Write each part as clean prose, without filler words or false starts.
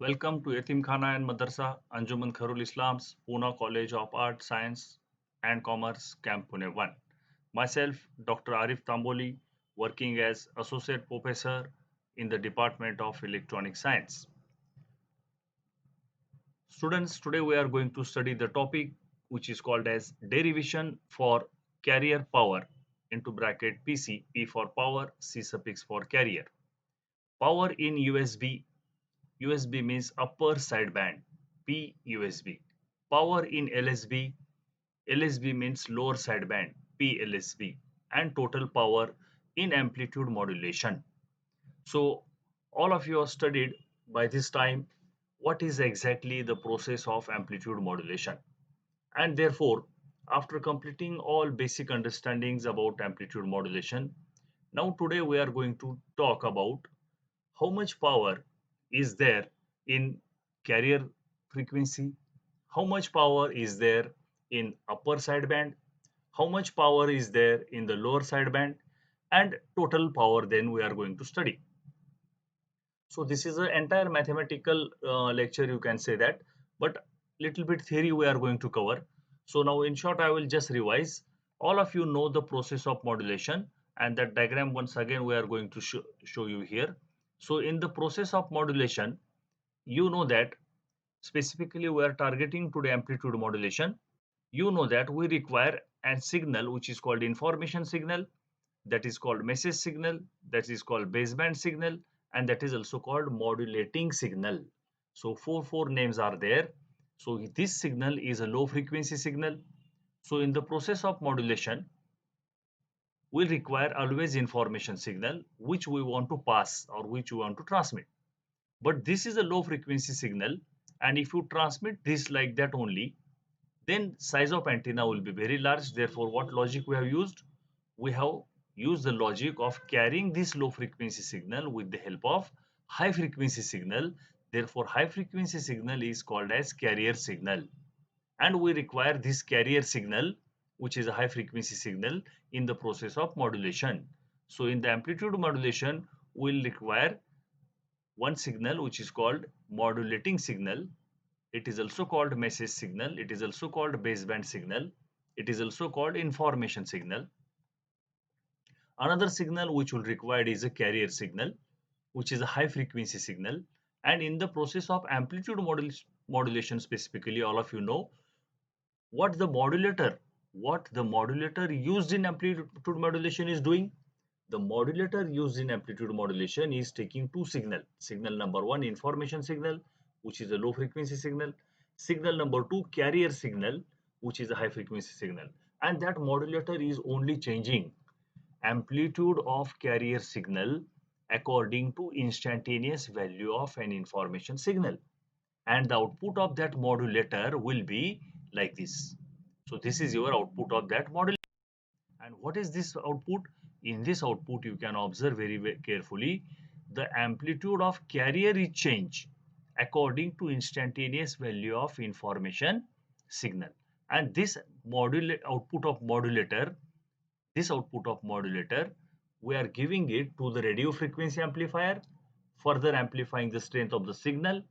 Welcome to Yatim Khana and Madrasa Anjuman Khairul Islam's Pune College of Art, Science and Commerce, Camp Pune 1. Myself, Dr. Arif Tamboli, working as Associate Professor in the Department of Electronic Science. Students, today we are going to study the topic which is called as derivation for carrier power into bracket PC, P for power, C suffix for carrier. Power in USB. USB means upper sideband, P USB. Power in LSB, LSB means lower sideband, P LSB. And total power in amplitude modulation. So all of you have studied by this time what is exactly the process of amplitude modulation. And therefore, after completing all basic understandings about amplitude modulation, now today we are going to talk about how much power is there in carrier frequency, how much power is there in upper sideband, how much power is there in the lower sideband, and total power then we are going to study. So this is an entire mathematical lecture, you can say that, but little bit theory we are going to cover. So now in short, I will just revise. All of you know the process of modulation, and that diagram once again we are going to show you here. So in the process of modulation, you know that specifically we are targeting to the amplitude modulation. You know that we require a signal which is called information signal, that is called message signal, that is called baseband signal, and that is also called modulating signal. So four names are there. So this signal is a low frequency signal. So in the process of modulation, we require always information signal which we want to pass or which we want to transmit. But this is a low frequency signal, and if you transmit this like that only, then size of antenna will be very large. Therefore, what logic we have used? We have used the logic of carrying this low frequency signal with the help of high frequency signal. Therefore, high frequency signal is called as carrier signal. And we require this carrier signal, which is a high frequency signal, in the process of modulation. So in the amplitude modulation, we'll require one signal which is called modulating signal. It is also called message signal. It is also called baseband signal. It is also called information signal. Another signal which will require is a carrier signal, which is a high frequency signal. And in the process of amplitude modulation specifically, all of you know what the modulator used in amplitude modulation is doing. The modulator used in amplitude modulation is taking two signal. Signal number one, information signal, which is a low frequency signal. Signal number two, carrier signal, which is a high frequency signal. And that modulator is only changing amplitude of carrier signal according to instantaneous value of an information signal. And the output of that modulator will be like this. So this is your output of that modulator. And what is this output? In this output, you can observe very carefully the amplitude of carrier is change according to instantaneous value of information signal. And this output of modulator, we are giving it to the radio frequency amplifier, further amplifying the strength of the signal.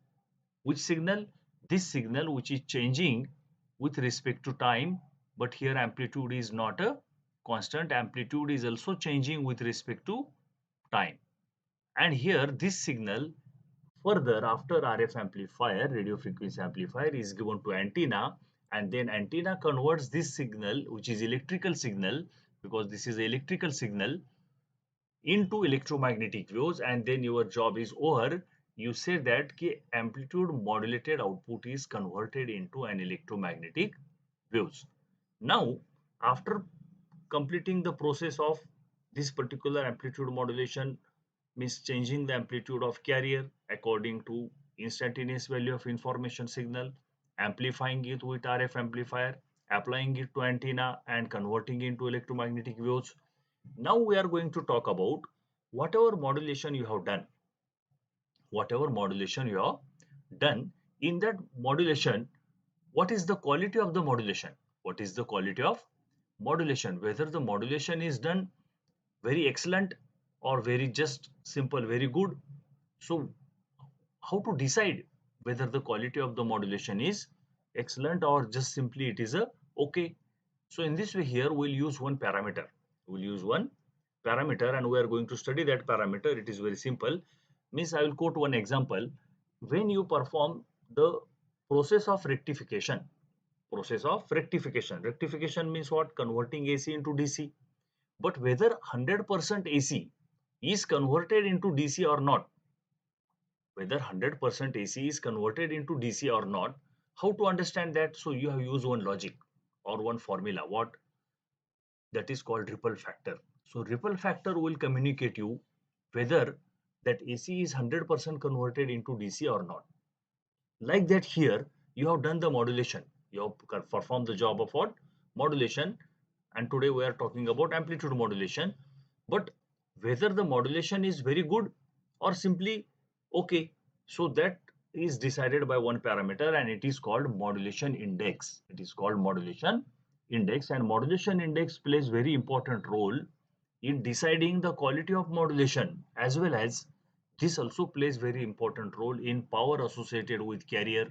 Which signal? This signal which is changing with respect to time, but here amplitude is not a constant. Amplitude is also changing with respect to time. And here this signal further after RF amplifier, radio frequency amplifier, is given to antenna, and then antenna converts this signal, which is electrical signal, because this is electrical signal, into electromagnetic waves, and then your job is over. You say that ki amplitude modulated output is converted into an electromagnetic waves. Now, after completing the process of this particular amplitude modulation, means changing the amplitude of carrier according to instantaneous value of information signal, amplifying it with RF amplifier, applying it to antenna and converting into electromagnetic waves. Now we are going to talk about whatever modulation you have done. Whatever modulation you have done, in that modulation, what is the quality of the modulation? What is the quality of modulation? Whether the modulation is done very excellent or very just simple, very good. So how to decide? whether the quality of the modulation is excellent or just simply it is a okay. So in this way here we'll use one parameter. We'll use one parameter and we are going to study that parameter. It is very simple. Means I will quote one example. When you perform the process of rectification, rectification means what? Converting AC into DC. But whether 100% AC is converted into DC or not, whether 100% AC is converted into DC or not, how to understand that? So you have used one logic or one formula, what? That is called ripple factor. So ripple factor will communicate you whether that AC is 100% converted into DC or not. Like that here, you have done the modulation. You have performed the job of what? Modulation. And today we are talking about amplitude modulation. But whether the modulation is very good or simply okay, so that is decided by one parameter and it is called modulation index. It is called modulation index, and modulation index plays very important role in deciding the quality of modulation, as well as this also plays very important role in power associated with carrier,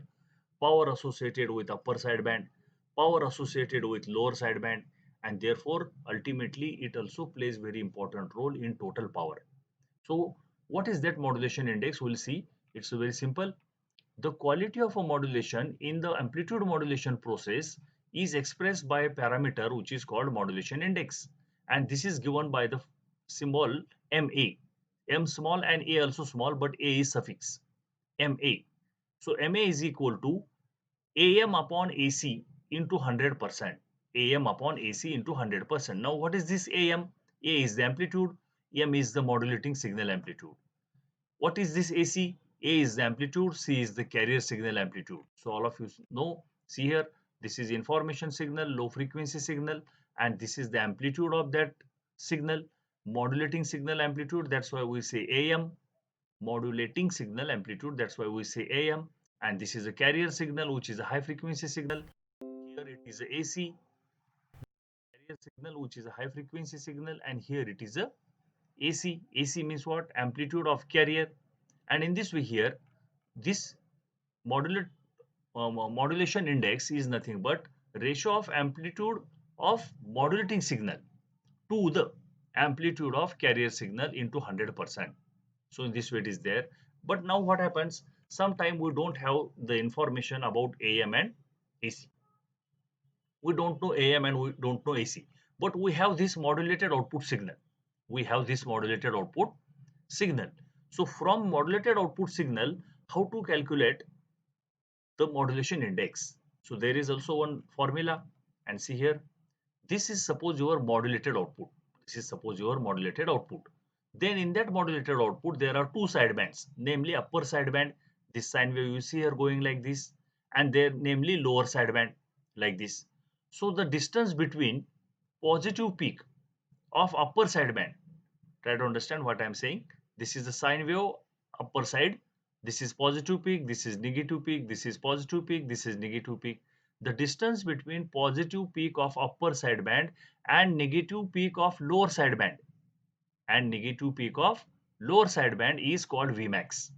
power associated with upper sideband, power associated with lower sideband, and therefore ultimately it also plays very important role in total power. So what is that modulation index? We'll see. It's very simple. The quality of a modulation in the amplitude modulation process is expressed by a parameter which is called modulation index, and this is given by the symbol MA. M small and A also small, but A is suffix MA. So MA is equal to AM upon AC into 100%. AM upon AC into 100%. Now what is this AM? A is the amplitude, M is the modulating signal amplitude. What is this AC? A is the amplitude, C is the carrier signal amplitude. So all of you know, see here, this is information signal, low frequency signal, and this is the amplitude of that signal, modulating signal amplitude. That's why we say AM, modulating signal amplitude. That's why we say AM. And this is a carrier signal, which is a high frequency signal. Here it is a AC, carrier signal, which is a high frequency signal, and here it is a AC. AC means what? Amplitude of carrier. And in this way here, this modulate modulation index is nothing but ratio of amplitude of modulating signal to the amplitude of carrier signal into 100%. So in this way it is there. But now what happens? Sometime we don't have the information about AM and AC. We don't know AM and we don't know AC. But we have this modulated output signal. We have this modulated output signal. So from modulated output signal, how to calculate the modulation index? So there is also one formula, and see here, this is suppose your modulated output. This is suppose your modulated output. Then in that modulated output, there are two sidebands, namely upper sideband, this sine wave you see here going like this, and there namely lower sideband like this. So the distance between positive peak of upper sideband, try to understand what I am saying. This is the sine wave upper side. This is positive peak, this is negative peak, this is positive peak, this is negative peak. The distance between positive peak of upper sideband and negative peak of lower sideband is called Vmax.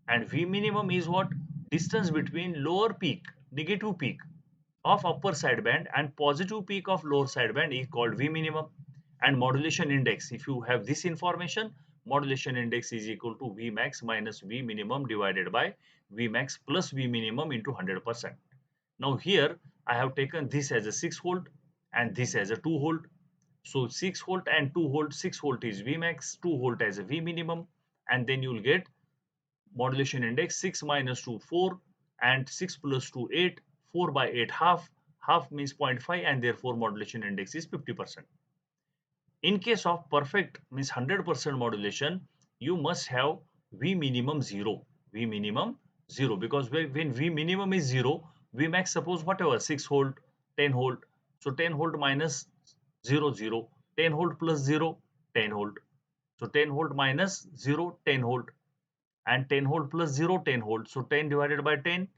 And V minimum is what? Distance between lower peak, negative peak of upper sideband and positive peak of lower sideband is called V minimum. And modulation index, if you have this information, modulation index is equal to Vmax minus V minimum divided by Vmax plus V minimum into 100%. Now here I have taken this as a 6 volt and this as a 2 volt. So 6 volt and 2 volt, 6 volt is Vmax, 2 volt as a V minimum, and then you will get modulation index 6 minus 2 4 and 6 plus 2 8, 4 by 8 half, half means 0.5, and therefore modulation index is 50%. In case of perfect means 100% modulation, you must have V minimum 0, V minimum 0, because when V minimum is 0, Vmax suppose whatever 6 volt, 10 volt, so 10 volt minus 0 0, 10 volt plus 0, 10 volt, so 10 volt minus 0, 10 volt, and 10 volt plus 0, 10 volt, so 10 divided by 10,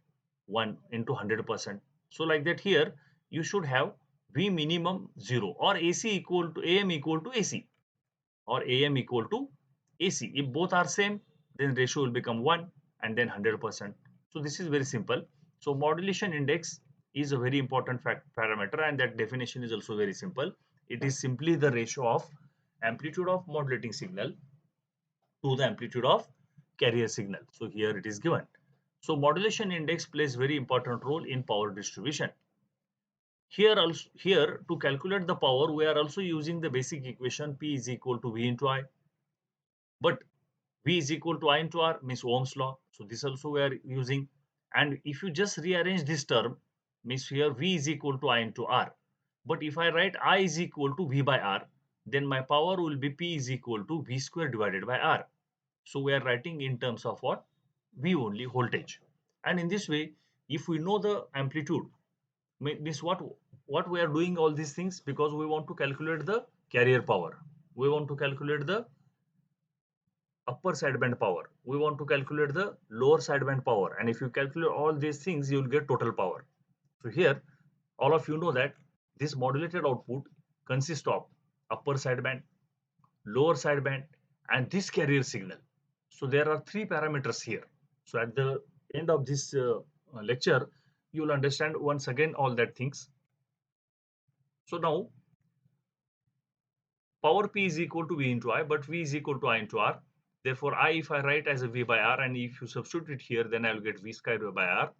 1 into 100%. So like that here you should have V minimum 0 or AC equal to AM equal to AC or AM equal to AC. If both are same, then ratio will become 1 and then 100%. So this is very simple. So modulation index is a very important parameter, and that definition is also very simple. It is simply the ratio of amplitude of modulating signal to the amplitude of carrier signal. So here it is given. So modulation index plays very important role in power distribution. Here to calculate the power, we are also using the basic equation P is equal to V into I. But V is equal to I into R means Ohm's law. So this also we are using. And if you just rearrange this term, means here V is equal to I into R. But if I write I is equal to V by R, then my power will be P is equal to V square divided by R. So we are writing in terms of what? V only, voltage. And in this way, if we know the amplitude, means what we are doing all these things because we want to calculate the carrier power. We want to calculate the upper sideband power. We want to calculate the lower sideband power. And if you calculate all these things, you will get total power. So here, all of you know that this modulated output consists of upper sideband, lower sideband, and this carrier signal. So there are three parameters here. So at the end of this lecture, you will understand once again all that things. So now power P is equal to V into I, but V is equal to I into R. Therefore, I, if I write as a V by R, and if you substitute it here, then I will get V square by R.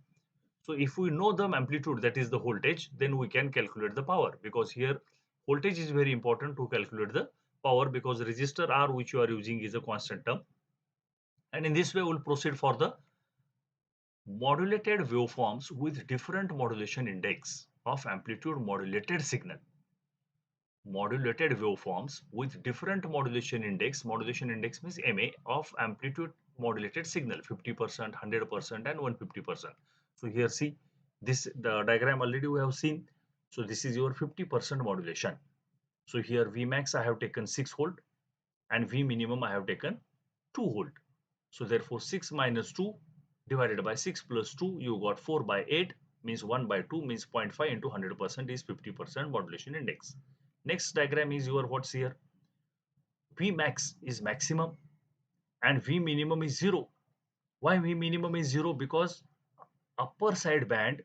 So if we know the amplitude, that is the voltage, then we can calculate the power, because here voltage is very important to calculate the power, because resistor R which you are using is a constant term. And in this way, we'll proceed for the modulated waveforms with different modulation index of amplitude modulated signal. Modulated waveforms with different modulation index means MA, of amplitude modulated signal, 50%, 100%, and 150%. So here see, this the diagram already we have seen. So this is your 50% modulation. So here Vmax I have taken 6 volt and V minimum I have taken 2 volt. So therefore 6 minus 2 divided by 6 plus 2, you got 4 by 8, means 1 by 2 means 0.5 into 100% is 50% modulation index. Next diagram is your what's here. Vmax is maximum and V minimum is 0. Why V minimum is 0? Because upper side band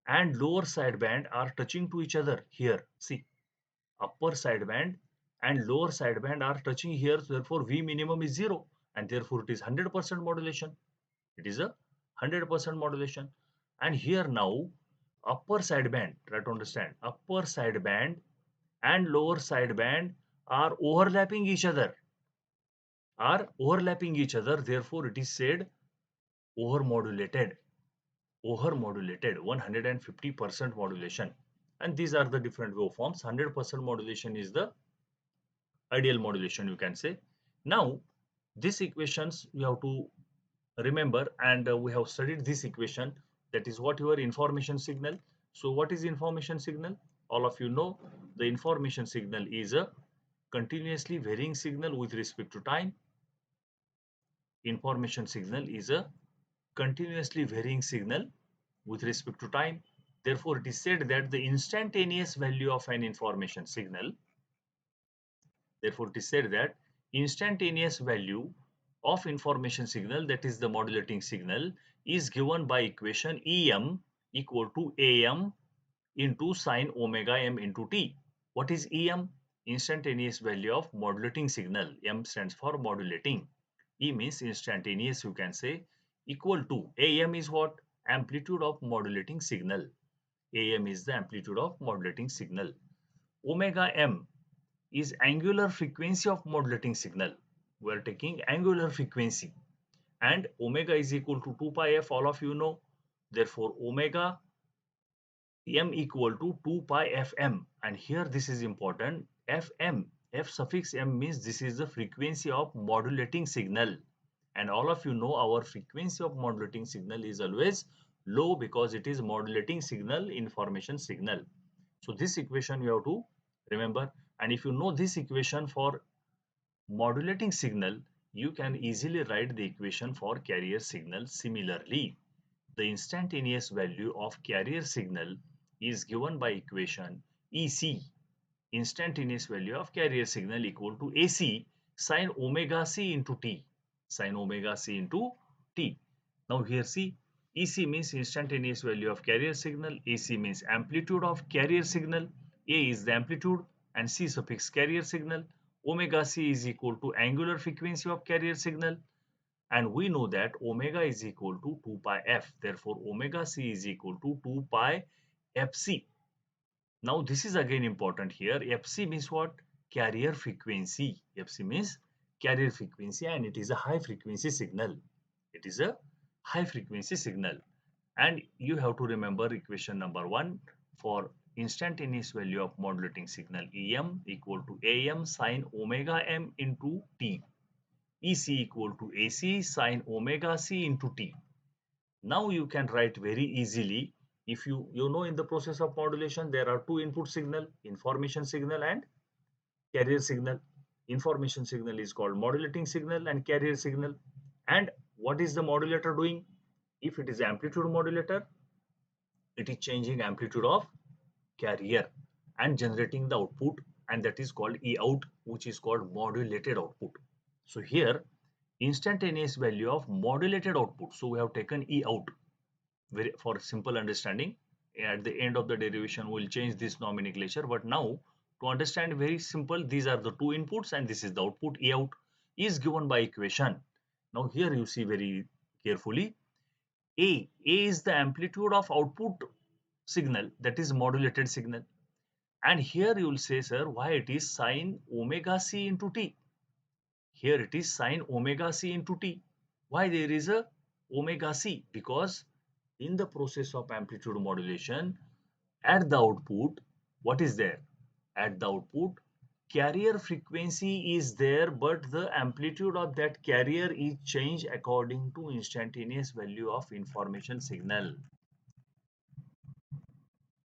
and lower side band are touching to each other here. See, upper side band and lower side band are touching here. So therefore, V minimum is 0 and therefore it is 100% modulation. It is a 100% modulation. And here now, upper side band, try to understand, upper side band and lower side band are overlapping each other, therefore it is said overmodulated, 150% modulation. And these are the different waveforms. 100% modulation is the ideal modulation, you can say. Now these equations you have to remember, and we have studied this equation, that is what your information signal. So what is information signal? All of you know the information signal is a continuously varying signal with respect to time. Information signal is a continuously varying signal with respect to time. Therefore, it is said that the instantaneous value of an information signal, therefore it is said that instantaneous value of information signal, that is the modulating signal, is given by equation Em equal to Am into sine omega m into t. What is Em? Instantaneous value of modulating signal. M stands for modulating. E means instantaneous, you can say, equal to Am is what? Amplitude of modulating signal. Am is the amplitude of modulating signal. Omega m is angular frequency of modulating signal. We are taking angular frequency. And omega is equal to 2 pi f, all of you know. Therefore, omega m equal to 2 pi fm. And here this is important. Fm, f suffix m means this is the frequency of modulating signal. And all of you know our frequency of modulating signal is always low because it is modulating signal, information signal. So this equation you have to remember. And if you know this equation for modulating signal, you can easily write the equation for carrier signal similarly. The instantaneous value of carrier signal is given by equation EC, instantaneous value of carrier signal, equal to AC sine omega c into t, sine omega c into t. Now here see, EC means instantaneous value of carrier signal. AC means amplitude of carrier signal. A is the amplitude and C suffix carrier signal. Omega C is equal to angular frequency of carrier signal. And we know that omega is equal to 2 pi f. Therefore, omega C is equal to 2 pi fc. Now, this is again important here. Fc means what? Carrier frequency. Fc means carrier frequency and it is a high frequency signal. It is a high frequency signal. And you have to remember equation number 1 for instantaneous value of modulating signal Em equal to Am sine omega m into t. EC equal to AC sine omega c into t. Now you can write very easily. If you know in the process of modulation there are two input signal, information signal and carrier signal. Information signal is called modulating signal and carrier signal. And what is the modulator doing? If it is amplitude modulator, it is changing amplitude of carrier and generating the output, and that is called E out, which is called modulated output. So here instantaneous value of modulated output. So we have taken E out for simple understanding. At the end of the derivation, we'll change this nomenclature. But now to understand very simple, these are the two inputs and this is the output. E out is given by equation. Now here you see very carefully. A is the amplitude of output signal, that is modulated signal. And here you will say, sir, why it is sine omega c into t? Here it is sine omega c into t. Why there is a omega c? Because in the process of amplitude modulation, at the output, what is there? At the output, carrier frequency is there, but the amplitude of that carrier is changed according to instantaneous value of information signal.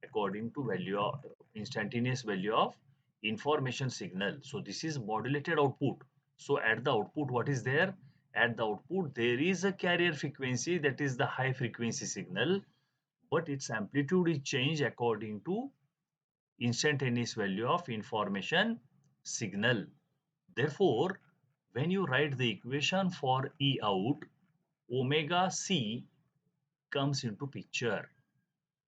According to value of instantaneous value of information signal. So this is modulated output. So at the output, what is there? At the output, there is a carrier frequency, that is the high frequency signal, but its amplitude is changed according to instantaneous value of information signal. Therefore, when you write the equation for E out, omega C comes into picture.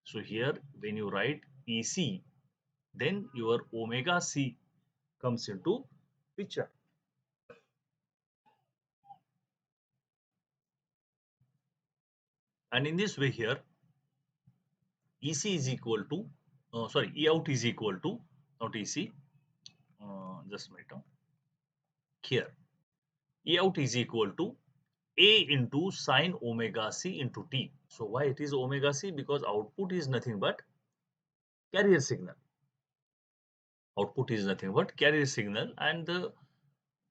So here when you write EC, then your omega C comes into picture. And in this way here, EC is equal to, E out is equal to, not EC, just write down here. E out is equal to A into sine omega C into T. So why it is omega C? Because output is nothing but carrier signal. Output is nothing but carrier signal and the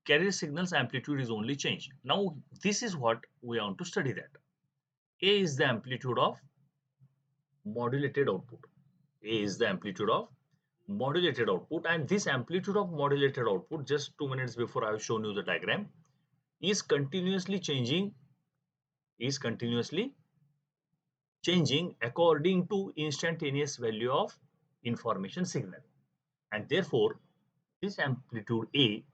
carrier signal's amplitude is only changed. Now this is what we want to study that. A is the amplitude of modulated output. A is the amplitude of modulated output, and this amplitude of modulated output, just 2 minutes before I have shown you the diagram, is continuously changing according to instantaneous value of information signal. And therefore this amplitude A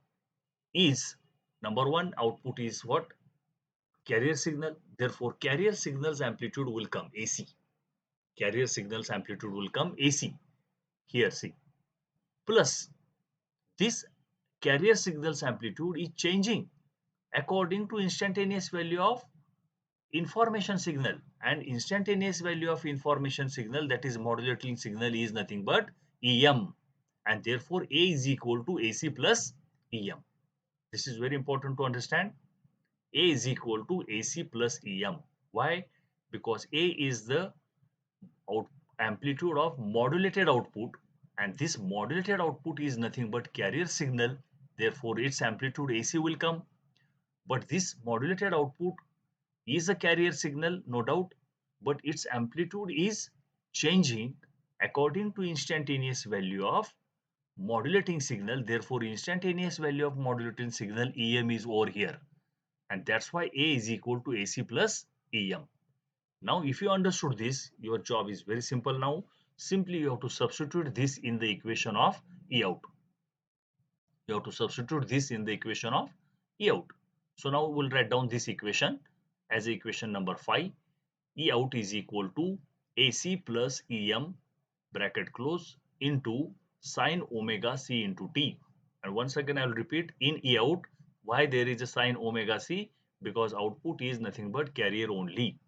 is, number one, output is what? Carrier signal. Therefore carrier signal's amplitude will come AC. Carrier signal's amplitude will come AC. Here see. Plus this carrier signal's amplitude is changing according to instantaneous value of information signal, and instantaneous value of information signal, that is modulating signal, is nothing but EM, and therefore A is equal to AC plus EM. This is very important to understand. A is equal to AC plus EM. Why? Because A is the amplitude of modulated output, and this modulated output is nothing but carrier signal. Therefore its amplitude AC will come, but this modulated output is a carrier signal, no doubt, but its amplitude is changing according to instantaneous value of modulating signal. Therefore instantaneous value of modulating signal EM is over here, and that's why A is equal to AC plus EM. Now if you understood this, your job is very simple. Now simply you have to substitute this in the equation of E out. You have to substitute this in the equation of E out. So now we'll write down this equation as equation number 5. E out is equal to AC plus EM bracket close into sine omega c into t. And once again, I will repeat, in E out, why there is a sine omega c? Because output is nothing but carrier only.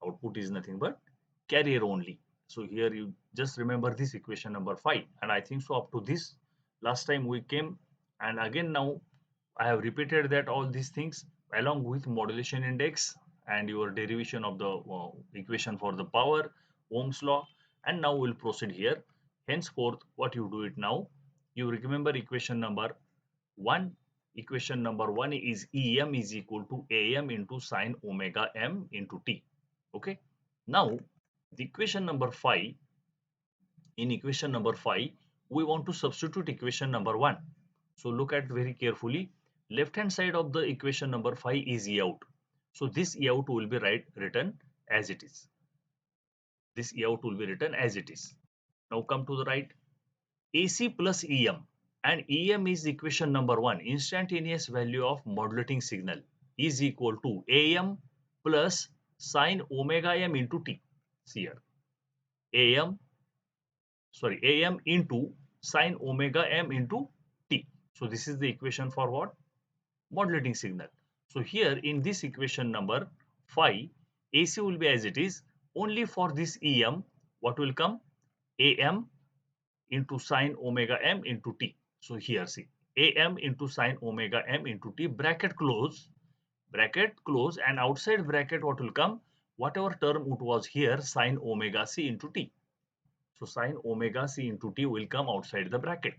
Output is nothing but carrier only. So here you just remember this equation number 5. And I think so up to this, last time we came, and again now I have repeated that all these things along with modulation index and your derivation of the equation for the power, Ohm's law, and now we'll proceed here. Henceforth, what you do it now, you remember equation number 1. Equation number 1 is EM is equal to AM into sine omega m into t. Okay. Now, the equation number 5, in equation number 5, we want to substitute equation number 1. So look at very carefully. Left hand side of the equation number 5 is E out. So this E out will be written as it is. This E out will be written as it is. Now come to the right. AC plus EM, and EM is equation number 1, instantaneous value of modulating signal, is equal to AM plus sine omega m into t. See here, AM into sine omega m into t. So this is the equation for what? Modulating signal. So here in this equation number 5, AC will be as it is. Only for this EM, what will come? AM into sine omega m into t. So here see, AM into sine omega m into t, bracket close, and outside bracket what will come? Whatever term it was here, sine omega c into t. So sine omega c into t will come outside the bracket.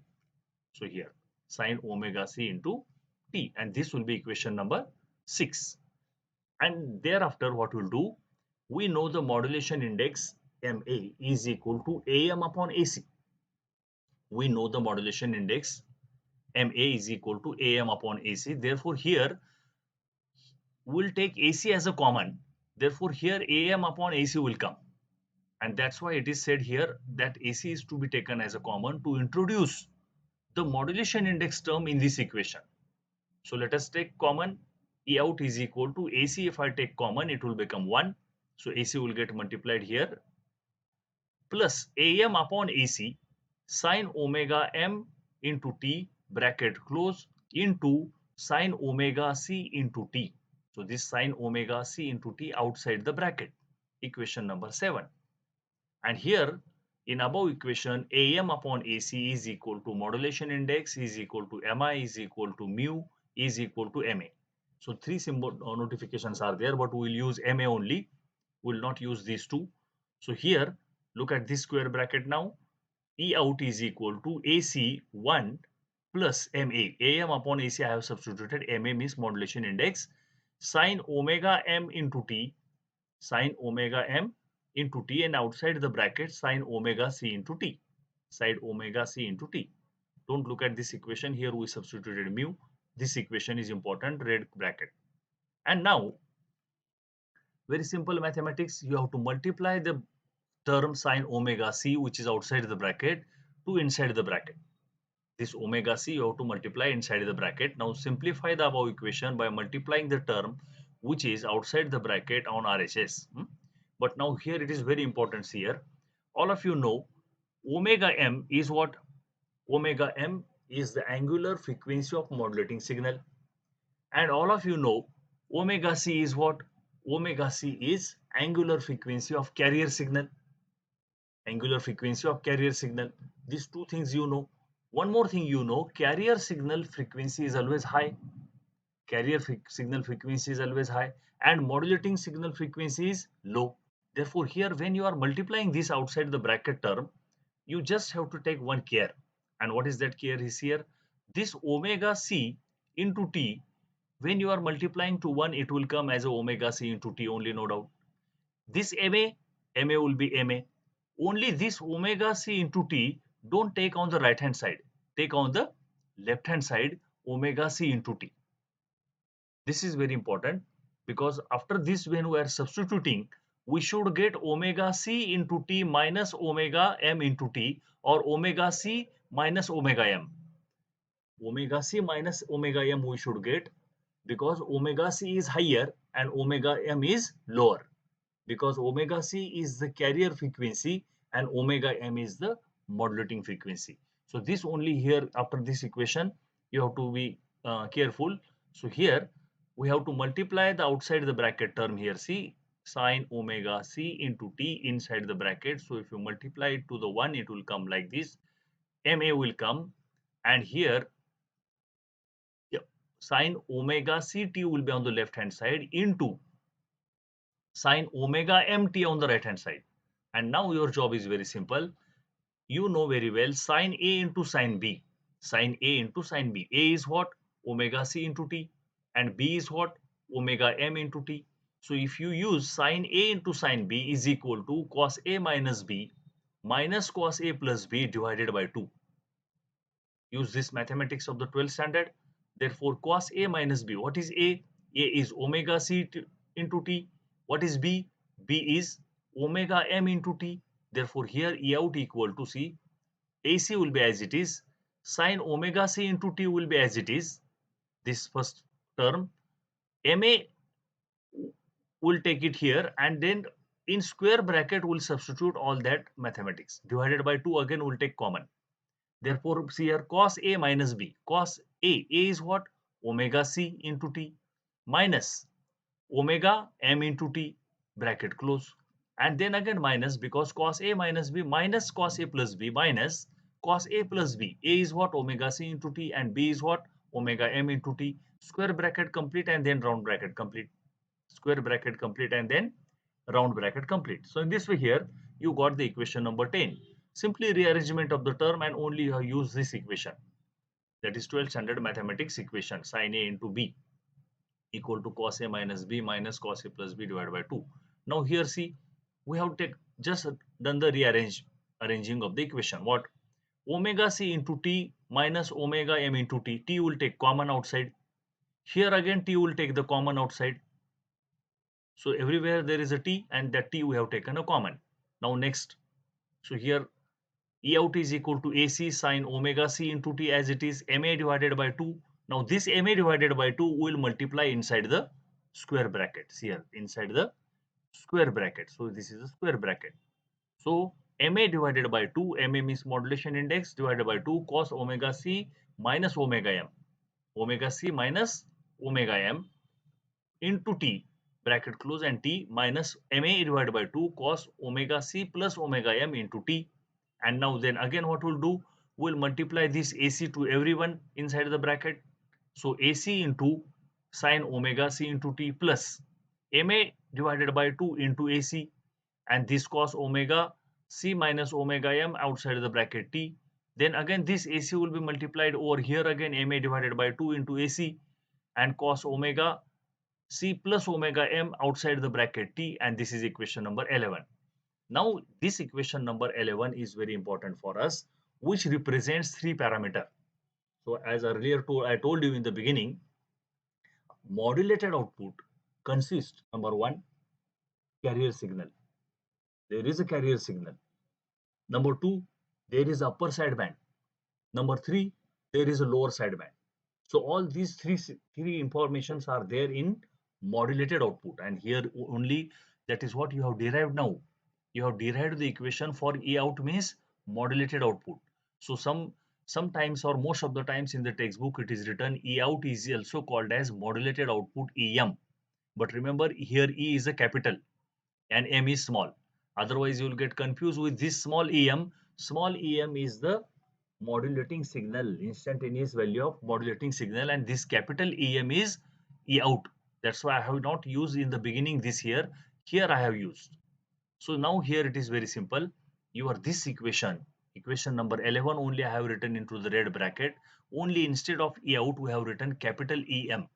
So here, sine omega c into t, and this will be equation number 6. And thereafter what we'll do, we know the modulation index MA is equal to AM upon AC. We know the modulation index MA is equal to AM upon AC. Therefore, here we'll take AC as a common. Therefore, here AM upon AC will come. And that's why it is said here that AC is to be taken as a common to introduce the modulation index term in this equation. So let us take common. E out is equal to AC. If I take common, it will become 1. So AC will get multiplied here, plus AM upon AC sine omega m into t bracket close into sine omega c into t. So this sine omega c into t outside the bracket, equation number 7. And here in above equation, AM upon AC is equal to modulation index is equal to MI is equal to mu is equal to MA. So three symbol notifications are there, but we will use MA only. We will not use these two. So here, look at this square bracket now. E out is equal to AC 1 plus MA. AM upon AC I have substituted. MA means modulation index. Sine omega m into t. Sine omega m into t, and outside the bracket sine omega c into t. Sine omega c into t. Don't look at this equation. Here we substituted mu. This equation is important, red bracket. And now, very simple mathematics, you have to multiply the term sine omega c, which is outside the bracket, to inside the bracket. This omega c you have to multiply inside the bracket. Now simplify the above equation by multiplying the term which is outside the bracket on RHS. But now here it is very important here. All of you know omega m is what? Omega m is the angular frequency of modulating signal. And all of you know omega c is what? Omega c is angular frequency of carrier signal. Angular frequency of carrier signal. These two things you know. One more thing you know, carrier signal frequency is always high. Carrier signal frequency is always high, and modulating signal frequency is low. Therefore, here when you are multiplying this outside the bracket term, you just have to take one care. And what is that care is here? This omega c into t, when you are multiplying to 1, it will come as a omega c into t only, no doubt. This MA will be MA. Only this omega c into t, don't take on the right hand side. Take on the left hand side omega c into t. This is very important because after this, when we are substituting, we should get omega c into t minus omega m into t, or omega c minus omega m. Omega c minus omega m we should get, because omega c is higher and omega m is lower. because omega c is the carrier frequency and omega m is the modulating frequency. So this only here after this equation you have to be careful. So here we have to multiply the outside the bracket term here. See, sine omega c into t inside the bracket. So if you multiply it to the 1, it will come like this. Ma will come, and here, yeah, sine omega ct will be on the left hand side into sine omega mt on the right hand side. And now your job is very simple. You know very well sine A into sine B. Sine A into sine B. A is what? Omega C into T. And B is what? Omega M into T. So if you use sine A into sine B is equal to cos A minus B minus cos A plus B divided by 2. Use this mathematics of the 12th standard. Therefore, cos A minus B. What is A? A is omega C into T. What is B? B is omega M into T. Therefore, here E out equal to C. AC will be as it is. Sine omega C into T will be as it is. This first term. MA will take it here, and then in square bracket will substitute all that mathematics. Divided by 2 again will take common. Therefore, see here cos A minus B. Cos A is what? Omega C into T minus omega M into T, bracket close. And then again minus, because cos A minus B minus cos A plus B minus cos A plus B. A is what? Omega C into T, and B is what? Omega M into T. Square bracket complete and then round bracket complete. Square bracket complete and then round bracket complete. So in this way here, you got the equation number 10. Simply rearrangement of the term, and only you have used this equation. That is 12th standard mathematics equation, sin A into B equal to cos A minus B minus cos A plus B divided by 2. Now here see, we have just done the arranging of the equation. What? Omega C into T minus omega M into T. T will take common outside. Here again T will take the common outside. So everywhere there is a T, and that T we have taken a common. Now next, so here E out is equal to AC sine omega C into T as it is, MA divided by 2. Now this MA divided by 2 will multiply inside the square brackets here, inside the square bracket. So this is a square bracket. So MA divided by 2, MA means modulation index, divided by 2 cos omega C minus omega M. Omega C minus omega M into T, bracket close, and T minus MA divided by 2 cos omega C plus omega M into T. And now then again what we'll do, we'll multiply this AC to everyone inside the bracket. So AC into sine omega C into T plus MA divided by 2 into AC, and this cos omega C minus omega M outside the bracket T. Then again this AC will be multiplied over here again, MA divided by 2 into AC, and cos omega C plus omega M outside the bracket T, and this is equation number 11. Now this equation number 11 is very important for us, which represents three parameter. So as earlier I told you in the beginning, modulated output consists, number one, carrier signal. There is a carrier signal. Number two, there is upper sideband. Number three, there is a lower sideband. So all these three informations are there in modulated output, and here only that is what you have derived now. You have derived the equation for E out means modulated output. So sometimes or most of the times in the textbook it is written E out is also called as modulated output EM. But remember here E is a capital and M is small. Otherwise you will get confused with this small EM. Small EM is the modulating signal, instantaneous value of modulating signal, and this capital EM is E out. That's why I have not used in the beginning this here. Here I have used. So now here it is very simple. You are this equation number 11 only I have written into the red bracket. Only instead of E out we have written capital EM,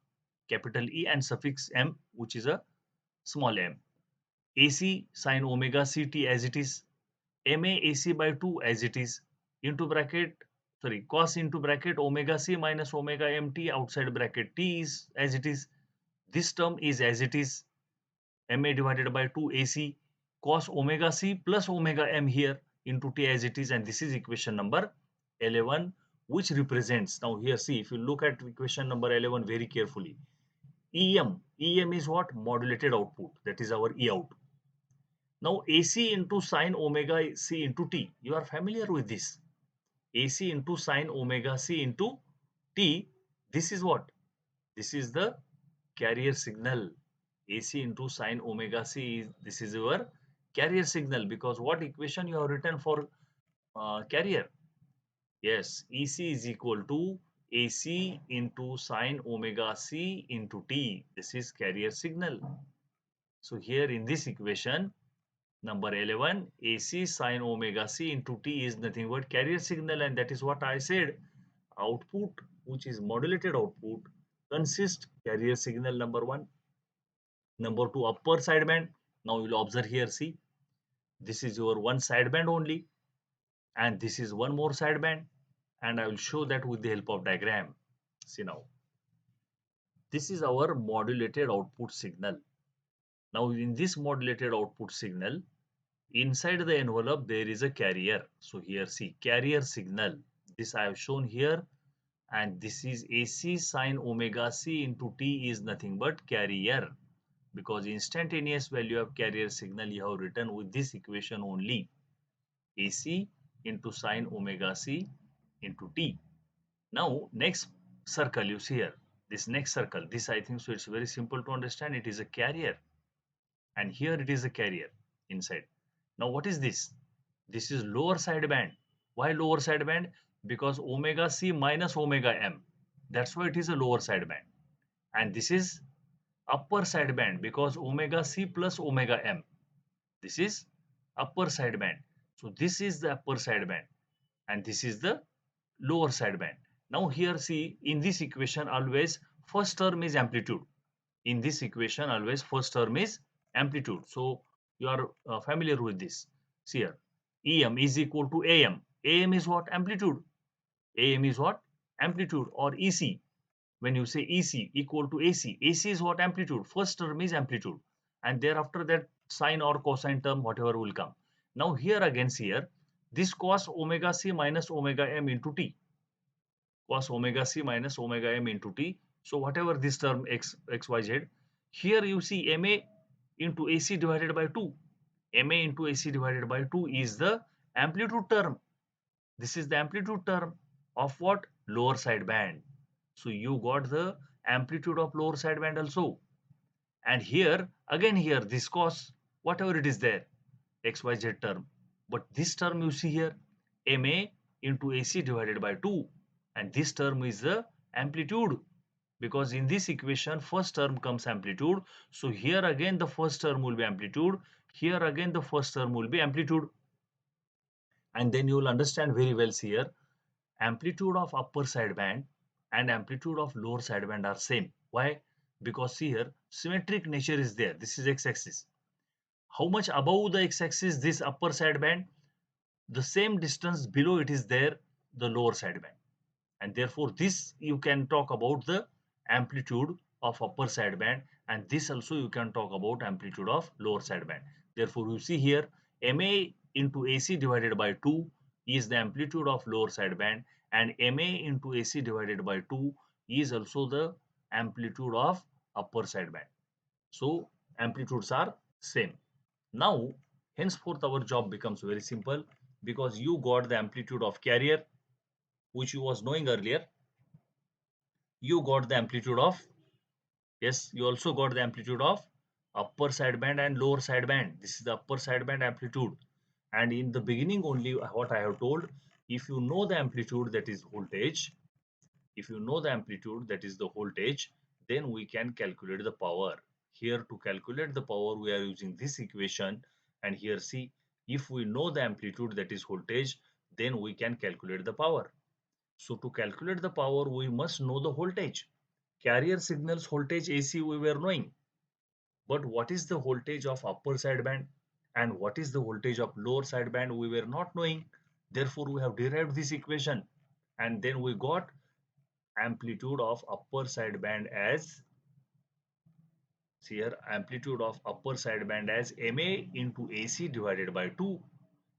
capital E and suffix M, which is a small m. AC sine omega CT as it is, MA AC by 2 as it is, into bracket, sorry, cos into bracket omega C minus omega MT outside bracket T is as it is. This term is as it is, MA divided by 2 AC cos omega C plus omega M here into T as it is, and this is equation number 11, which represents, now here see, if you look at equation number 11 very carefully, EM is what? Modulated output, that is our E out. Now AC into sine omega c into t. You are familiar with this. AC into sine omega c into t. This is what? This is the carrier signal. AC into sine omega c. This is your carrier signal, because what equation you have written for carrier? Yes, EC is equal to AC into sine omega c into t. This is carrier signal. So here in this equation, number 11, AC sine omega c into t is nothing but carrier signal, and that is what I said. Output, which is modulated output, consists carrier signal number 1. Number 2, upper sideband. Now you will observe here, see, this is your one sideband only, and this is one more sideband, and I will show that with the help of diagram. See now, this is our modulated output signal. Now in this modulated output signal, inside the envelope there is a carrier. So here see, carrier signal. This I have shown here, and this is AC sine omega c into t is nothing but carrier, because instantaneous value of carrier signal you have written with this equation only. AC into sine omega c into t. Now next circle you see here, this next circle, this I think so it's very simple to understand. It is a carrier, and here it is a carrier inside. Now what is this? This is lower sideband. Why lower sideband? Because omega c minus omega m. That's why it is a lower sideband. And this is upper sideband, because omega c plus omega m. This is upper sideband. So this is the upper sideband, and this is the lower sideband. Now here see, in this equation always first term is amplitude. In this equation always first term is amplitude. So you are familiar with this. See here, Em is equal to Am. Am is what? Amplitude. Am is what? Amplitude. Or EC. When you say EC equal to AC, AC is what? Amplitude. First term is amplitude, and thereafter that sine or cosine term, whatever will come. Now here again see here, this cos omega c minus omega m into t. Cos omega c minus omega m into t. So whatever this term xyz, here you see ma into AC divided by 2. Ma into AC divided by 2 is the amplitude term. This is the amplitude term of what? Lower sideband. So you got the amplitude of lower sideband also. And here again, here this cos, whatever it is there, xyz term. But this term you see here, ma into AC divided by 2, and this term is the amplitude, because in this equation first term comes amplitude. So here again the first term will be amplitude, here again the first term will be amplitude. And then you will understand very well here, amplitude of upper sideband and amplitude of lower sideband are same. Why? Because here symmetric nature is there. This is x-axis. How much above the x-axis this upper sideband, the same distance below it is there the lower sideband, and therefore this you can talk about the amplitude of upper sideband, and this also you can talk about amplitude of lower sideband. Therefore you see here, ma into AC divided by 2 is the amplitude of lower sideband, and ma into AC divided by 2 is also the amplitude of upper sideband. So amplitudes are same. Now henceforth our job becomes very simple, because you got the amplitude of carrier, which you was knowing earlier. You got the amplitude of, yes, you also got the amplitude of upper sideband and lower sideband. This is the upper sideband amplitude. And in the beginning only what I have told, if you know the amplitude, that is voltage, if you know the amplitude, that is the voltage, then we can calculate the power. Here to calculate the power we are using this equation, and here see, if we know the amplitude, that is voltage, then we can calculate the power. So to calculate the power, we must know the voltage. Carrier signals voltage AC we were knowing, but what is the voltage of upper sideband and what is the voltage of lower sideband we were not knowing. Therefore we have derived this equation, and then we got amplitude of upper sideband as, see here, amplitude of upper sideband as ma into AC divided by 2,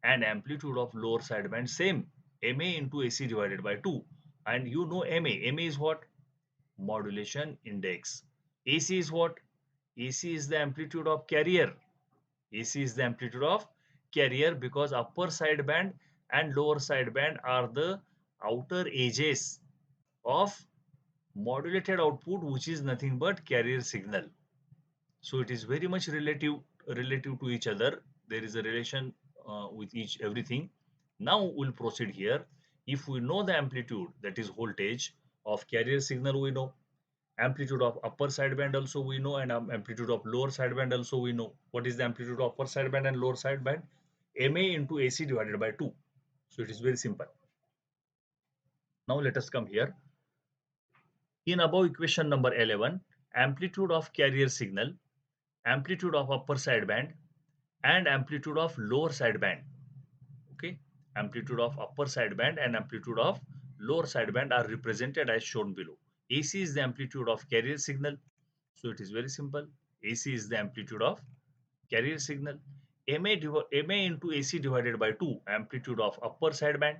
and amplitude of lower sideband same, ma into AC divided by 2. And you know ma is what? Modulation index. AC is what? AC is the amplitude of carrier. AC is the amplitude of carrier because upper sideband and lower sideband are the outer edges of modulated output, which is nothing but carrier signal. So it is very much relative to each other. There is a relation with each everything. Now we'll proceed here. If we know the amplitude, that is voltage of carrier signal, we know amplitude of upper sideband also we know, and amplitude of lower sideband also we know. What is the amplitude of upper sideband and lower sideband? MA into AC divided by 2. So it is very simple. Now let us come here. In above equation number 11, amplitude of carrier signal, amplitude of upper sideband, and amplitude of lower sideband. Okay, amplitude of upper sideband and amplitude of lower sideband are represented as shown below. AC is the amplitude of carrier signal. So it is very simple. AC is the amplitude of carrier signal. MA into AC divided by 2, amplitude of upper sideband,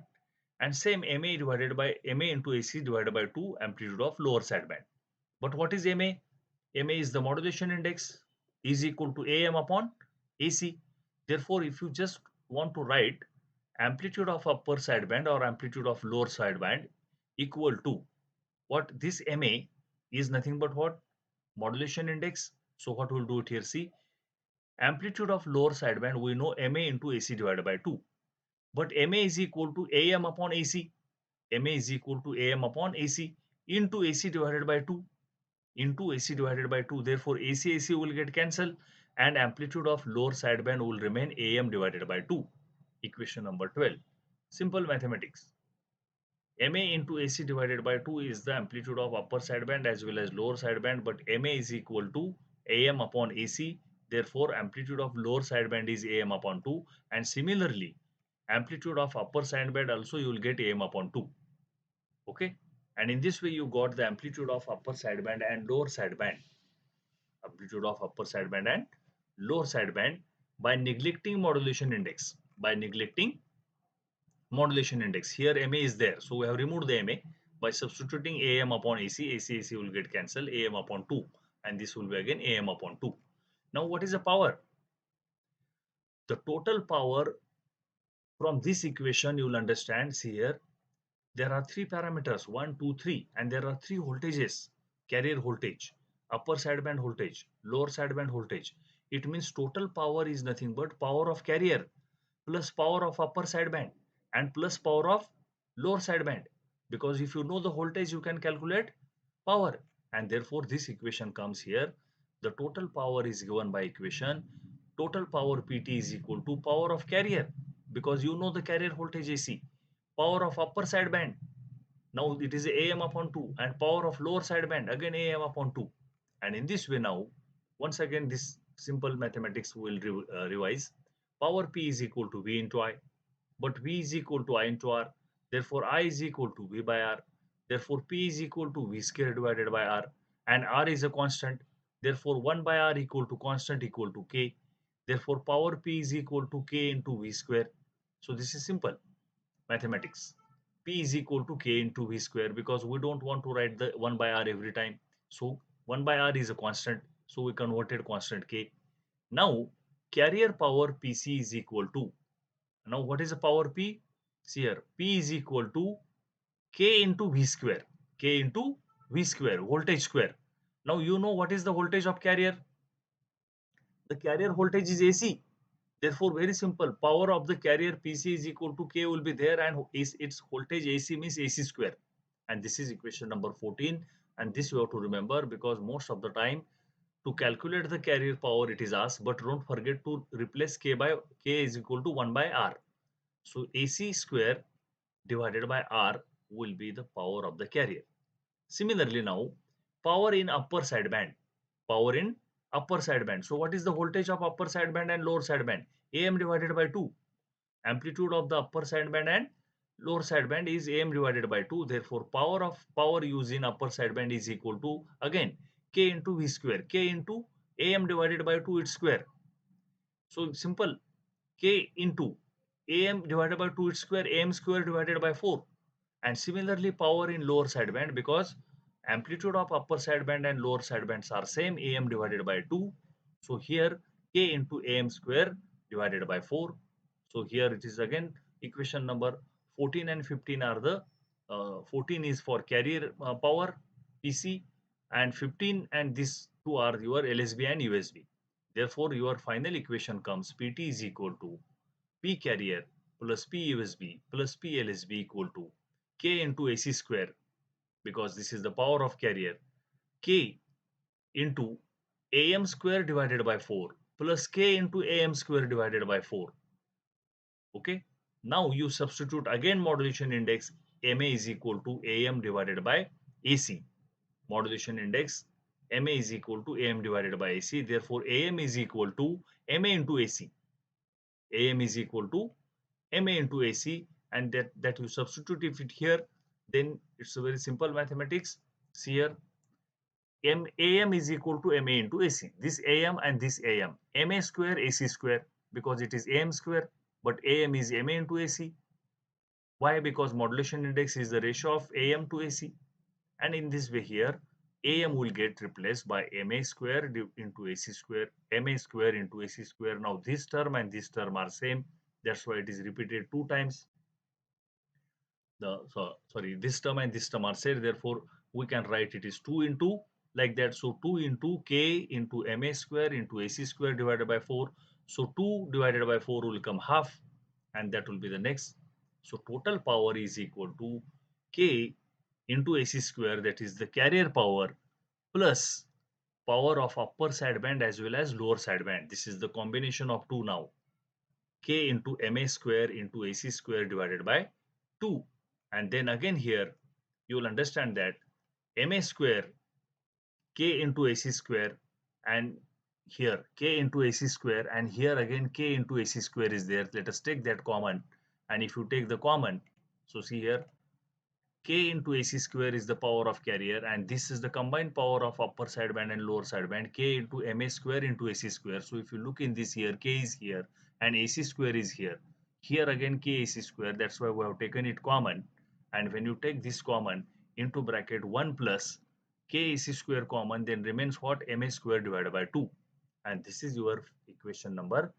and same MA divided by MA into AC divided by 2, amplitude of lower sideband. But what is MA? MA is the modulation index, is equal to AM upon AC. Therefore, if you just want to write amplitude of upper sideband or amplitude of lower sideband equal to what, this MA is nothing but what? Modulation index. So what we'll do it here, see, amplitude of lower sideband we know MA into AC divided by 2. But MA is equal to AM upon AC. MA is equal to AM upon AC into AC divided by 2. Into AC divided by 2. Therefore, AC will get cancelled and amplitude of lower sideband will remain AM divided by 2. Equation number 12. Simple mathematics. MA into AC divided by 2 is the amplitude of upper sideband as well as lower sideband, but MA is equal to AM upon AC. Therefore, amplitude of lower sideband is AM upon 2, and similarly, amplitude of upper sideband also you will get AM upon 2. Okay, and in this way you got the amplitude of upper sideband and lower sideband. Amplitude of upper sideband and lower sideband by neglecting modulation index. By neglecting modulation index. Here MA is there. So we have removed the MA by substituting AM upon AC. AC will get cancelled, AM upon 2. And this will be again AM upon 2. Now what is the power? The total power from this equation you will understand. See here, there are three parameters, 1, 2, 3, and there are three voltages. Carrier voltage, upper sideband voltage, lower sideband voltage. It means total power is nothing but power of carrier plus power of upper sideband and plus power of lower sideband. Because if you know the voltage, you can calculate power. And therefore, this equation comes here. The total power is given by equation. Total power PT is equal to power of carrier, because you know the carrier voltage AC. Power of upper sideband, now it is AM upon 2, and power of lower sideband again AM upon 2. And in this way now, once again this simple mathematics will revise. Power P is equal to V into I, but V is equal to I into R. Therefore I is equal to V by R. Therefore P is equal to V square divided by R, and R is a constant. Therefore 1 by R equal to constant equal to K. Therefore power P is equal to K into V square. So this is simple mathematics. P is equal to K into V square, because we don't want to write the 1 by R every time. So 1 by R is a constant. So we converted constant K. Now carrier power PC is equal to, now what is the power P? See here, P is equal to K into V square. K into V square, voltage square. Now you know what is the voltage of carrier. The carrier voltage is AC. Therefore, very simple. Power of the carrier PC is equal to K will be there, and its voltage AC means AC square. And this is equation number 14. And this you have to remember, because most of the time to calculate the carrier power it is asked, but don't forget to replace K is equal to 1 by R. So AC square divided by R will be the power of the carrier. Similarly now, power in upper sideband. Power in upper sideband. So what is the voltage of upper sideband and lower sideband? AM divided by 2. Amplitude of the upper sideband and lower sideband is AM divided by 2. Therefore, power used in upper sideband is equal to again K into V square. K into AM divided by 2 its square. So simple, K into AM divided by 2 its square, AM square divided by 4. And similarly power in lower sideband, because amplitude of upper sideband and lower sidebands are same, AM divided by 2. So here K into AM square divided by 4. So here it is again equation number 14 and 15 are the 14 is for carrier power PC, and 15 and these two are your LSB and USB. Therefore, your final equation comes PT is equal to P carrier plus P USB plus P LSB equal to K into AC square, because this is the power of carrier, K into AM square divided by 4 plus K into AM square divided by 4. Okay. Now you substitute again modulation index, MA is equal to AM divided by AC. Modulation index MA is equal to AM divided by AC. Therefore, AM is equal to MA into AC. AM is equal to MA into AC, and that you substitute if it here, then it's a very simple mathematics. See here, AM is equal to MA into AC. This AM and this AM, MA square AC square, because it is AM square, but AM is MA into AC. Why? Because modulation index is the ratio of AM to AC. And in this way here, AM will get replaced by MA square into AC square, MA square into AC square. Now this term and this term are same. That's why it is repeated two times. Sorry, this term and this term are said, therefore we can write it is 2 into like that. So 2 into K into MA square into AC square divided by 4. So 2 divided by 4 will come half, and that will be the next. So total power is equal to K into AC square, that is the carrier power, plus power of upper sideband as well as lower sideband. This is the combination of two now. K into MA square into AC square divided by 2. And then again here, you will understand that MA square, K into AC square, and here K into AC square, and here again K into AC square is there. Let us take that common. And if you take the common, so see here, K into AC square is the power of carrier, and this is the combined power of upper sideband and lower sideband, K into MA square into AC square. So if you look in this here, K is here and AC square is here. Here again K AC square, that's why we have taken it common. And when you take this common into bracket 1 plus K AC square common, then remains what? MA square divided by 2. And this is your equation number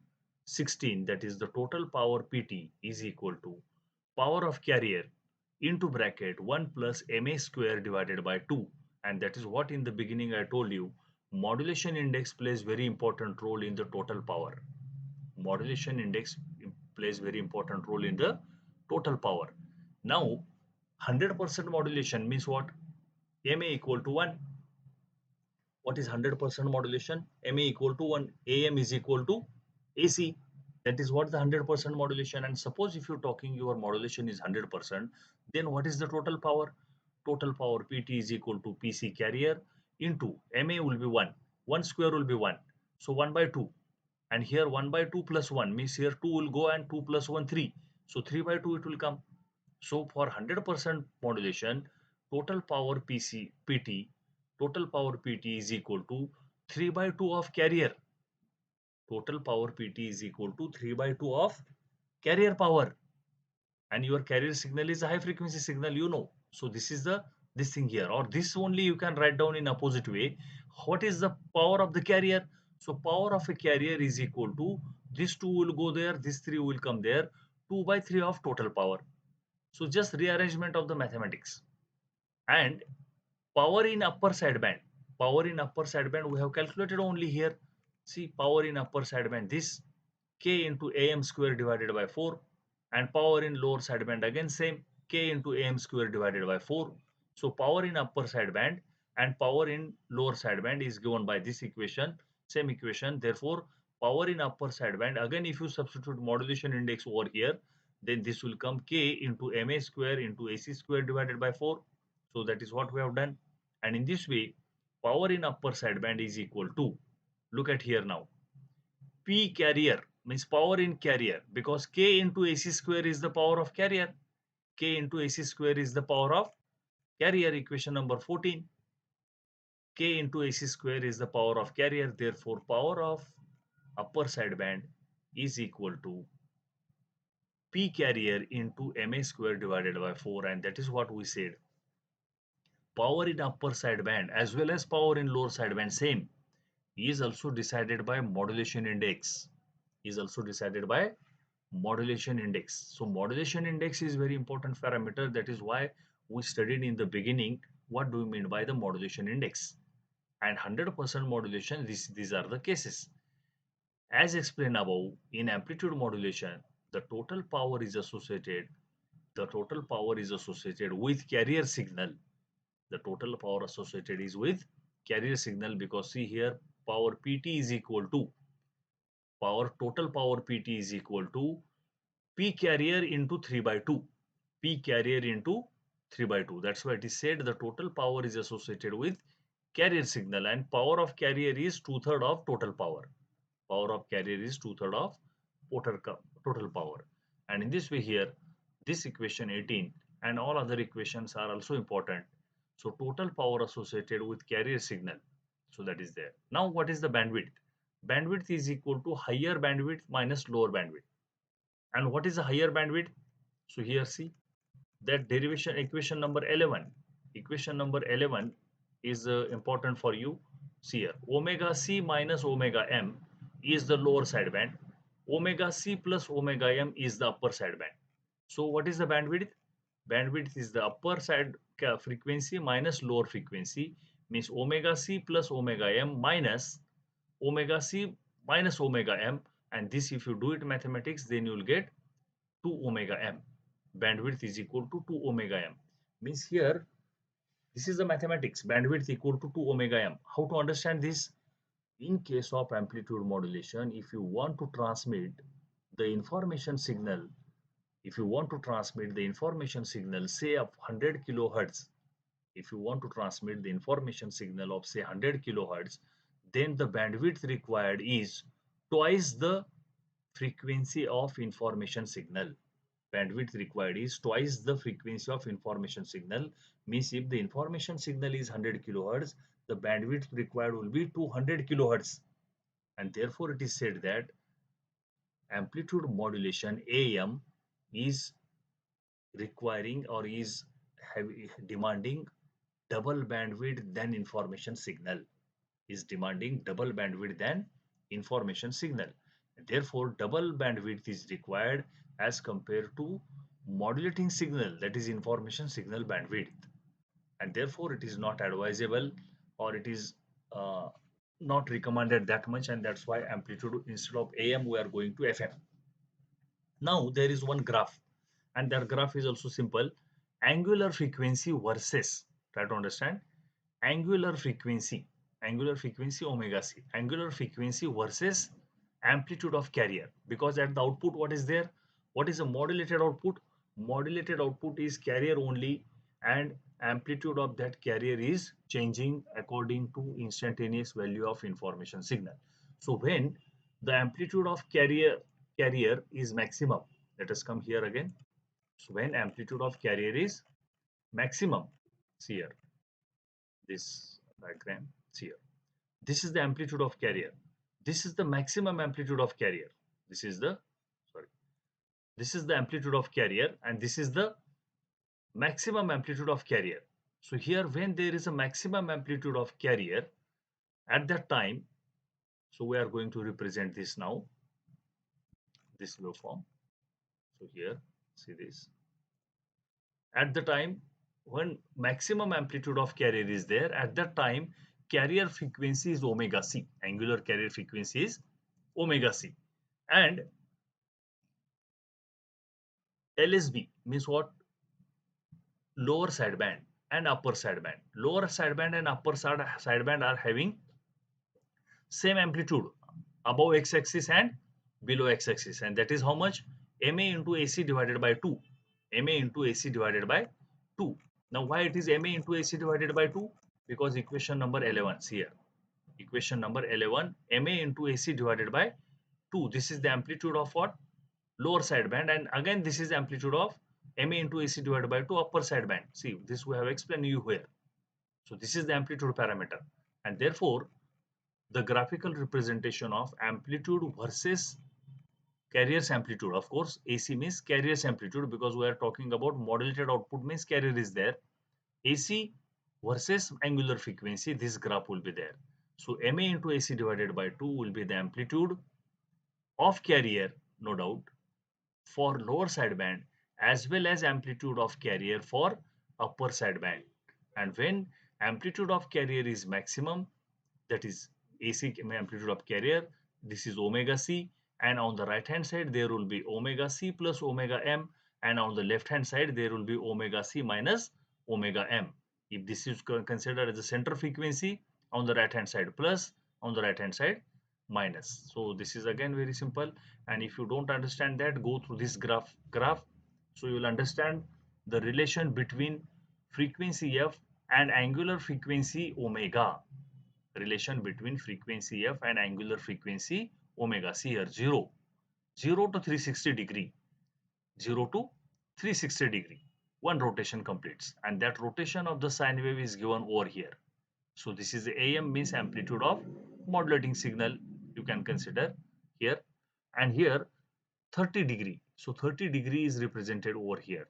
16. That is the total power PT is equal to power of carrier into bracket 1 plus MA square divided by 2. And that is what in the beginning I told you, modulation index plays very important role in the total power. Modulation index plays very important role in the total power. Now 100% modulation means what? MA equal to 1. What is 100% modulation? MA equal to 1. AM is equal to AC. That is what the 100% modulation. And suppose if you're talking your modulation is 100%, then what is the total power? Total power PT is equal to PC carrier into MA will be 1. 1 square will be 1. So 1 by 2. And here 1 by 2 plus 1 means here 2 will go, and 2 plus 1 3. So 3 by 2 it will come. So for 100% modulation, total power PT, total power PT is equal to 3 by 2 of carrier. Total power PT is equal to 3 by 2 of carrier power. And your carrier signal is a high frequency signal, you know. So this is the this thing here, or this only you can write down in opposite way. What is the power of the carrier? So power of a carrier is equal to this 2 will go there, this 3 will come there, 2 by 3 of total power. So just rearrangement of the mathematics. And power in upper sideband. Power in upper sideband we have calculated only here. See, power in upper sideband this K into AM square divided by 4, and power in lower sideband again same K into AM square divided by 4. So power in upper sideband and power in lower sideband is given by this equation, same equation. Therefore, power in upper sideband, again if you substitute modulation index over here, then this will come K into MA square into AC square divided by 4. So that is what we have done. And in this way, power in upper sideband is equal to, look at here now, P carrier means power in carrier, because K into AC square is the power of carrier. K into AC square is the power of carrier, equation number 14. K into AC square is the power of carrier. Therefore, power of upper sideband is equal to P carrier into MA square divided by 4. And that is what we said. Power in upper sideband as well as power in lower sideband same. is also decided by modulation index. Is also decided by modulation index. So modulation index is very important parameter. That is why we studied in the beginning what do we mean by the modulation index. And 100% modulation, these are the cases. As explained above, in amplitude modulation, the total power is associated. The total power is associated with carrier signal. The total power associated is with carrier signal, because see here, power PT is equal to total power PT is equal to P carrier into 3 by 2. P carrier into 3 by 2. That's why it is said the total power is associated with carrier signal, and power of carrier is 2/3 of total power. Power of carrier is 2/3 of total power. And in this way here, this equation 18 and all other equations are also important. So total power associated with carrier signal. So that is there. Now what is the bandwidth? Bandwidth is equal to higher bandwidth minus lower bandwidth. And what is the higher bandwidth? So here see that derivation equation number 11. Equation number 11 is important for you. See here, omega c minus omega m is the lower sideband. Omega c plus omega m is the upper sideband. So what is the bandwidth? Bandwidth is the upper side frequency minus lower frequency, means omega c plus omega m minus omega c minus omega m, and this if you do it mathematics, then you will get 2 omega m. Bandwidth is equal to 2 omega m. Means here, this is the mathematics. Bandwidth equal to 2 omega m. How to understand this? In case of amplitude modulation, if you want to transmit the information signal, say of 100 kilohertz, if you want to transmit the information signal of say 100 kilohertz, then the bandwidth required is twice the frequency of information signal. Bandwidth required is twice the frequency of information signal. Means if the information signal is 100 kilohertz, the bandwidth required will be 200 kilohertz. And therefore it is said that amplitude modulation AM is requiring or is demanding double bandwidth than information signal. Is demanding double bandwidth than information signal. Therefore, double bandwidth is required as compared to modulating signal, that is information signal bandwidth. And therefore, it is not advisable, or it is uh, not recommended that much, and that's why amplitude instead of AM we are going to FM. Now there is one graph, and that graph is also simple. Angular frequency versus, try to understand, angular frequency omega c, angular frequency versus amplitude of carrier. Because at the output, what is there? What is a modulated output? Modulated output is carrier only, and amplitude of that carrier is changing according to instantaneous value of information signal. So when the amplitude of carrier is maximum, let us come here again. So when amplitude of carrier is maximum, see here, this diagram, see here, this is the amplitude of carrier, this is the maximum amplitude of carrier, this is the, sorry, this is the amplitude of carrier, and this is the maximum amplitude of carrier. So here when there is a maximum amplitude of carrier, at that time, so we are going to represent this now, this waveform. So here, see this, at the time when maximum amplitude of carrier is there, at that time carrier frequency is omega c, angular carrier frequency is omega c, and LSB means what? Lower sideband and upper sideband. Lower sideband and upper sideband are having same amplitude above x-axis and below x-axis, and that is how much? MA into AC divided by 2. MA into AC divided by 2. Now why it is MA into AC divided by 2? Because equation number 11, see here. Equation number 11, MA into AC divided by 2. This is the amplitude of what? Lower sideband, and again this is amplitude of MA into AC divided by 2 upper sideband. See, this we have explained you here. So this is the amplitude parameter, and therefore the graphical representation of amplitude versus carrier's amplitude. Of course, AC means carrier's amplitude, because we are talking about modulated output means carrier is there. AC versus angular frequency, this graph will be there. So MA into AC divided by 2 will be the amplitude of carrier, no doubt, for lower sideband as well as amplitude of carrier for upper sideband. And when amplitude of carrier is maximum, that is AC amplitude of carrier, this is omega C, and on the right hand side there will be omega C plus omega M, and on the left hand side there will be omega C minus omega M. If this is considered as the center frequency, on the right hand side plus, on the right hand side minus. So this is again very simple, and if you don't understand that, go through this graph, so you will understand the relation between frequency F and angular frequency omega. Relation between frequency F and angular frequency omega. See here, 0 to 360 degree, 0 to 360 degree, one rotation completes, and that rotation of the sine wave is given over here. So this is the AM, means amplitude of modulating signal, you can consider here, and here 30 degree. So 30 degree is represented over here.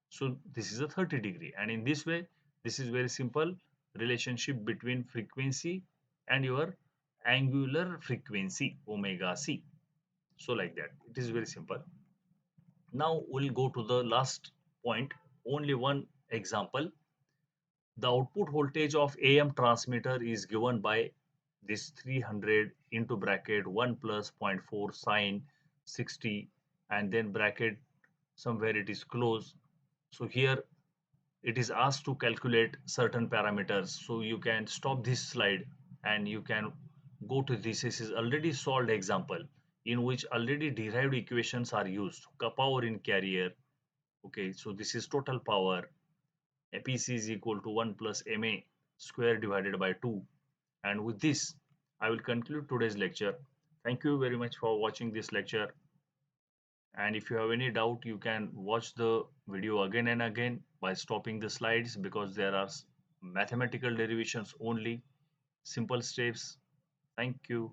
So this is a 30 degree, and in this way, this is very simple relationship between frequency and your angular frequency omega c. So like that, it is very simple. Now we'll go to the last point, only one example. The output voltage of AM transmitter is given by this 300 into bracket 1 plus zero point 0.4 sine 60, and then bracket somewhere it is closed. So here it is asked to calculate certain parameters. So you can stop this slide and you can go to this. This is already solved example in which already derived equations are used. Power in carrier. Okay, so this is total power. PC is equal to 1 plus MA square divided by 2. And with this, I will conclude today's lecture. Thank you very much for watching this lecture. And if you have any doubt, you can watch the video again and again by stopping the slides, because there are mathematical derivations only, simple steps. Thank you.